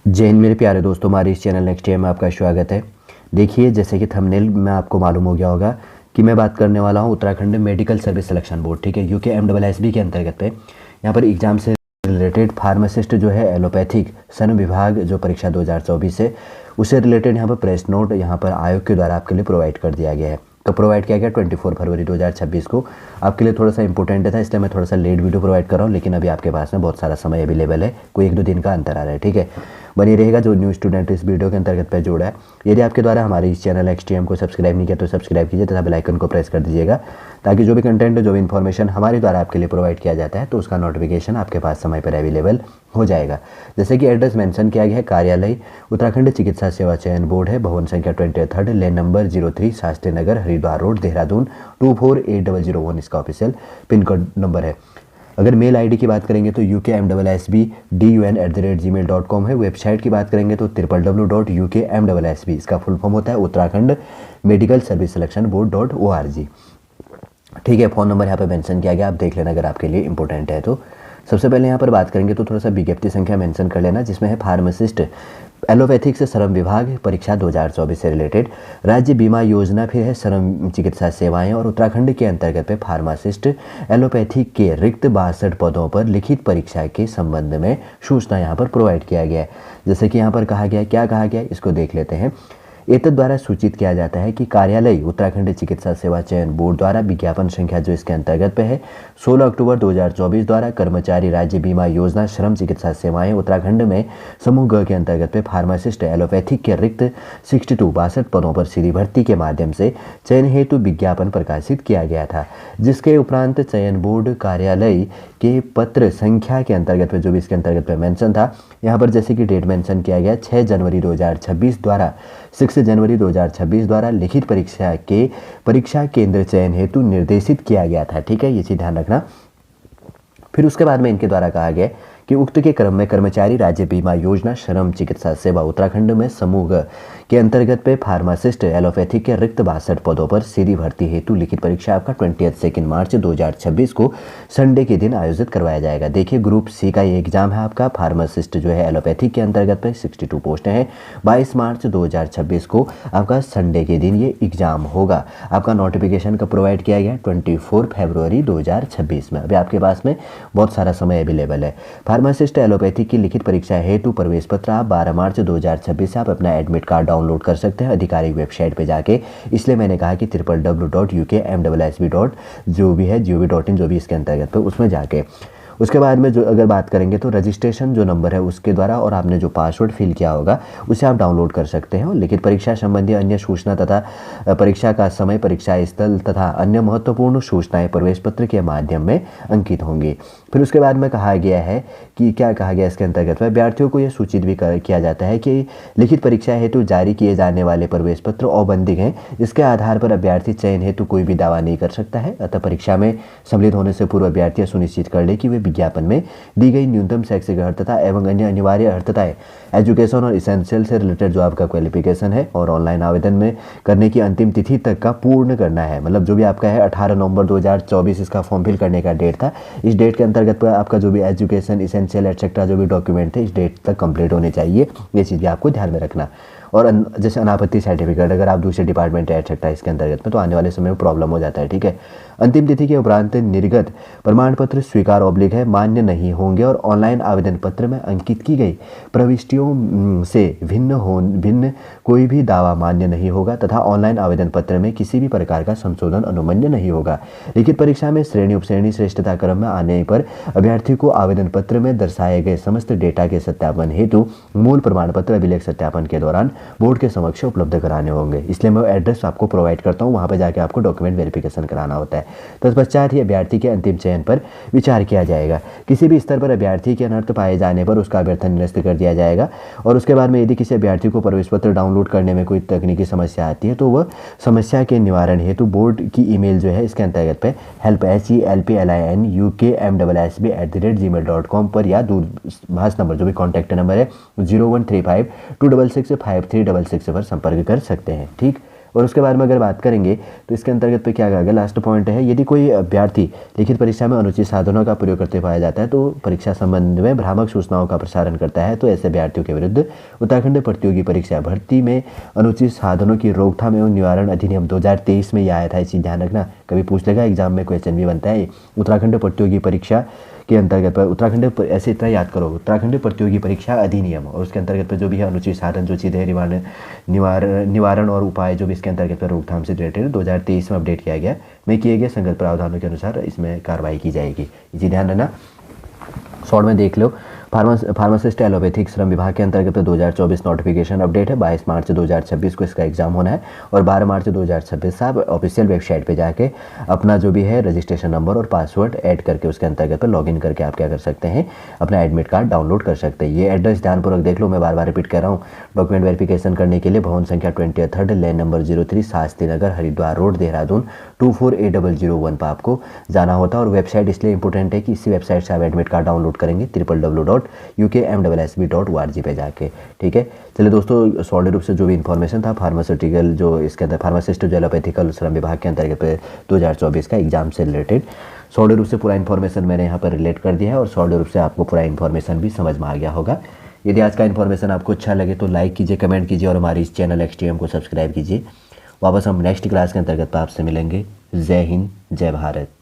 जय हिंद मेरे प्यारे दोस्तों, हमारे इस चैनल नेक्स्ट ईयर में आपका स्वागत है। देखिए, जैसे कि थंबनेल में आपको मालूम हो गया होगा कि मैं बात करने वाला हूं Uttarakhand medical service selection board, ठीक है, UKMSSB के अंतर्गत पे यहाँ पर एग्जाम से रिलेटेड फार्मासिस्ट जो है एलोपैथिक सन विभाग जो परीक्षा 2024 है उससे रिलेटेड यहाँ पर प्रेस नोट यहाँ पर आयोग के द्वारा आपके लिए प्रोवाइड कर दिया गया है। तो प्रोवाइड किया गया 24 फरवरी 2026 को। आपके लिए थोड़ा सा इंपॉर्टेंट था, इसलिए मैं थोड़ा सा लेट वीडियो प्रोवाइड कर रहा हूँ, लेकिन अभी आपके पास में बहुत सारा समय अवेलेबल है, कोई 1-2 दिन का अंतर आ रहा है, ठीक है। बनी रहेगा जो न्यू स्टूडेंट इस वीडियो के अंतर्गत पे जोड़ा है। यदि आपके द्वारा हमारे इस चैनल XTM को सब्सक्राइब नहीं किया तो सब्सक्राइब कीजिए तथा बेल आइकन को प्रेस कर दीजिएगा, ताकि जो भी कंटेंट जो भी इन्फॉर्मेशन हमारे द्वारा आपके लिए प्रोवाइड किया जाता है तो उसका नोटिफिकेशन आपके पास समय पर अवेलेबल हो जाएगा। जैसे कि एड्रेस मेंशन किया गया है, कार्यालय उत्तराखंड चिकित्सा सेवा चयन बोर्ड है, भवन संख्या 23, lane number 03, Shastri Nagar, Haridwar road, Dehradun 248001 इसका ऑफिशियल पिन कोड नंबर है। अगर मेल आईडी की बात करेंगे तो ukmssbdun@gmail.com है। वेबसाइट की बात करेंगे तो www.ukmssb इसका फुल फॉर्म होता है उत्तराखंड मेडिकल सर्विस सिलेक्शन बोर्ड.org, ठीक है। फ़ोन नंबर यहाँ पे मेंशन किया गया, आप देख लेना अगर आपके लिए इंपॉर्टेंट है तो। सबसे पहले यहाँ पर बात करेंगे तो थोड़ा सा विज्ञप्ति संख्या मेंशन कर लेना, जिसमें है फार्मासिस्ट एलोपैथिक से श्रम विभाग परीक्षा 2024 से रिलेटेड, राज्य बीमा योजना, फिर है श्रम चिकित्सा सेवाएं और उत्तराखंड के अंतर्गत पे फार्मासिस्ट एलोपैथिक के रिक्त 62 पदों पर लिखित परीक्षा के संबंध में सूचना यहाँ पर प्रोवाइड किया गया है। जैसे कि यहाँ पर कहा गया है, क्या कहा गया है इसको देख लेते हैं। एतद द्वारा सूचित किया जाता है कि कार्यालय उत्तराखंड चिकित्सा सेवा चयन बोर्ड द्वारा विज्ञापन संख्या जो इसके अंतर्गत पे है 16 अक्टूबर 2024 द्वारा कर्मचारी राज्य बीमा योजना श्रम चिकित्सा सेवाएं उत्तराखंड में समूह ग के अंतर्गत पे फार्मासिस्ट एलोपैथिक के रिक्त 62 पदों पर सीधी भर्ती के माध्यम से चयन हेतु विज्ञापन प्रकाशित किया गया था, जिसके उपरांत चयन बोर्ड कार्यालय के पत्र संख्या के अंतर्गत पे जो भी इसके अंतर्गत पे मेंशन था, यहाँ पर जैसे कि डेट मेंशन किया गया 6 जनवरी 2026 द्वारा 6 जनवरी 2026 द्वारा लिखित परीक्षा के परीक्षा केंद्र चयन हेतु निर्देशित किया गया था, ठीक है, ये चीज ध्यान रखना। फिर उसके बाद में इनके द्वारा कहा गया कि उक्त के क्रम में कर्मचारी राज्य बीमा योजना श्रम चिकित्सा सेवा उत्तराखंड में समूह के अंतर्गत पे फार्मासिस्ट एलोपैथिक के रिक्त 62 पदों पर सीधी भर्ती हेतु लिखित परीक्षा आपका 22 मार्च 2026 को संडे के दिन आयोजित करवाया जाएगा। देखिए, ग्रुप सी का ये एग्जाम है आपका, फार्मासिस्ट जो है एलोपैथिक के अंतर्गत पे 62 पोस्टें हैं। 22 मार्च 2026 को आपका संडे के दिन ये एग्जाम होगा। आपका नोटिफिकेशन का प्रोवाइड किया गया 24 फरवरी 2026 में। अभी आपके पास में बहुत सारा समय अवेलेबल है। फार्मासिस्ट एलोपैथिक की लिखित परीक्षा हेतु प्रवेश पत्र आप 12 मार्च 2026 से आप अपना एडमिट कार्ड डाउनलोड कर सकते हैं आधिकारिक वेबसाइट पे जाके, इसलिए मैंने कहा कि www.ukmssb.gov.in जो भी इसके अंतर्गत पे उसमें जाके। उसके बाद में जो अगर बात करेंगे तो रजिस्ट्रेशन जो नंबर है उसके द्वारा और आपने जो पासवर्ड फिल किया होगा उसे आप डाउनलोड कर सकते हैं और लिखित परीक्षा संबंधी अन्य सूचना तथा परीक्षा का समय, परीक्षा स्थल तथा अन्य महत्वपूर्ण सूचनाएं प्रवेश पत्र के माध्यम में अंकित होंगी। फिर उसके बाद में कहा गया है कि क्या कहा गया इसके अंतर्गत अभ्यर्थियों को यह सूचित भी किया जाता है कि लिखित परीक्षा हेतु जारी किए जाने वाले प्रवेश पत्र औपबंधिक हैं, इसके आधार पर अभ्यर्थी चयन हेतु कोई भी दावा नहीं कर सकता है। अतः परीक्षा में सम्मिलित होने से पूर्व अभ्यर्थी सुनिश्चित कर ले कि वे विज्ञापन में दी गई न्यूनतम शैक्षिक अर्हता एवं अन्य अनिवार्य अर्हताएं, एजुकेशन और इसेंशियल से रिलेटेड जो आपका क्वालिफिकेशन है और ऑनलाइन आवेदन में करने की अंतिम तिथि तक का पूर्ण करना है। मतलब जो भी आपका है 18 नवंबर 2024 इसका फॉर्म फिल करने का डेट था, इस डेट के अंतर्गत पर आपका जो भी एजुकेशन, इसेंशियल एटसेट्रा जो भी डॉक्यूमेंट थे इस डेट तक कंप्लीट होने चाहिए। ये चीज़ भी आपको ध्यान में रखना। और जैसे अनापत्ति सर्टिफिकेट अगर आप दूसरे डिपार्टमेंट है एटसेट्रा इसके अंतर्गत में, तो आने वाले समय में प्रॉब्लम हो जाता है, ठीक है। अंतिम तिथि के उपरांत निर्गत प्रमाण पत्र स्वीकार ऑब्लिक है मान्य नहीं होंगे और ऑनलाइन आवेदन पत्र में अंकित की गई प्रविष्टियों से भिन्न कोई भी दावा मान्य नहीं होगा तथा ऑनलाइन आवेदन पत्र में किसी भी प्रकार का संशोधन अनुमन्य नहीं होगा। लिखित परीक्षा में श्रेणी उपश्रेणी श्रेष्ठता क्रम में आने पर अभ्यर्थी को आवेदन पत्र में दर्शाए गए समस्त डेटा के सत्यापन हेतु मूल प्रमाण पत्र अभिलेख सत्यापन के दौरान बोर्ड के समक्ष उपलब्ध कराने होंगे। इसलिए मैं एड्रेस आपको प्रोवाइड करता हूँ, वहाँ पर जाके आपको डॉक्यूमेंट वेरिफिकेशन कराना होता है। तत्पश्चात ही अभ्यर्थी के अंतिम चयन पर विचार किया जाएगा। किसी भी स्तर पर अभ्यर्थी के अनर्थ पाए जाने पर उसका अभ्यर्थन निरस्त कर दिया जाएगा। और उसके बाद में यदि किसी अभ्यर्थी को प्रवेश पत्र डाउनलोड करने में कोई तकनीकी समस्या आती है तो वह समस्या के निवारण हेतु बोर्ड की ईमेल जो है इसके अंतर्गत पे help@ukmssb@gmail.com पर या दूरभाष नंबर जो भी कॉन्टैक्ट नंबर है 0135 266 5366 पर संपर्क कर सकते हैं, ठीक। और उसके बारे में अगर बात करेंगे तो इसके अंतर्गत पे क्या कहा गया, लास्ट पॉइंट है, यदि कोई अभ्यर्थी लिखित परीक्षा में अनुचित साधनों का प्रयोग करते पाया जाता है तो परीक्षा संबंध में भ्रामक सूचनाओं का प्रसारण करता है तो ऐसे अभ्यर्थियों के विरुद्ध उत्तराखंड प्रतियोगी परीक्षा भर्ती में अनुचित साधनों की रोकथाम एवं निवारण अधिनियम 2023 में यह आया था। इसी ध्यान रखना, कभी पूछ लेगा एग्जाम में, क्वेश्चन भी बनता है। उत्तराखंड प्रतियोगी परीक्षा के अंतर्गत पर उत्तराखंड, ऐसे इतना याद करो, उत्तराखंड प्रतियोगी परीक्षा अधिनियम, और उसके अंतर्गत पर जो भी है अनुचित साधन जो चीज़ें निवारण और उपाय जो भी इसके अंतर्गत पर रोकथाम से रिलेटेड 2023 में अपडेट किया गया, में किए गए संगत प्रावधानों के अनुसार इसमें कार्रवाई की जाएगी। इसी ध्यान रखना। शॉर्ट में देख लो, फार्मासिस्ट एलोपैथिक श्रम विभाग के अंतर्गत 2024 नोटिफिकेशन अपडेट है। 22 मार्च 2026 को इसका एग्जाम होना है और 12 मार्च 2026 आप ऑफिशियल वेबसाइट पे जाके अपना जो भी है रजिस्ट्रेशन नंबर और पासवर्ड ऐड करके उसके अंतर्गत पर लॉगिन करके आप क्या कर सकते हैं, अपना एडमिट कार्ड डाउनलोड कर सकते हैं। ये एड्रेस ध्यानपूर्वक देख लो, मैं बार बार रिपीट कर रहा हूँ। डॉक्यूमेंट वेरिफिकेशन करने के लिए भवन संख्या 23 लैन नंबर 03 शास्त्री नगर हरिद्वार रोड देहरादून 248001 पर आपको जाना होता है। और वेबसाइट इसलिए इंपॉर्टेंट है कि इसी वेबसाइट से आप एडमिट कार्ड डाउनलोड करेंगे www.ukmssb.org पे जाके। ठीक है, चलिए दोस्तों, सॉलिड रूप से जो भी इन्फॉर्मेशन था फार्मास्यूटिकल जो इसके अंदर फार्मासिस्ट जो एलोपैथिकल श्रम विभाग के अंतर्गत 2024 का एग्जाम से रिलेटेड सॉलिड रूप से पूरा इन्फॉर्मेशन मैंने यहाँ पर रिलेट कर दिया है और सॉलिड रूप से आपको पूरा इन्फॉर्मेशन भी समझ में आ गया होगा। यदि आज का इन्फॉर्मेशन आपको अच्छा लगे तो लाइक कीजिए, कमेंट कीजिए और हमारी इस चैनल XTM को सब्सक्राइब कीजिए। वापस हम नेक्स्ट क्लास के अंतर्गत आपसे मिलेंगे। जय हिंद, जय भारत।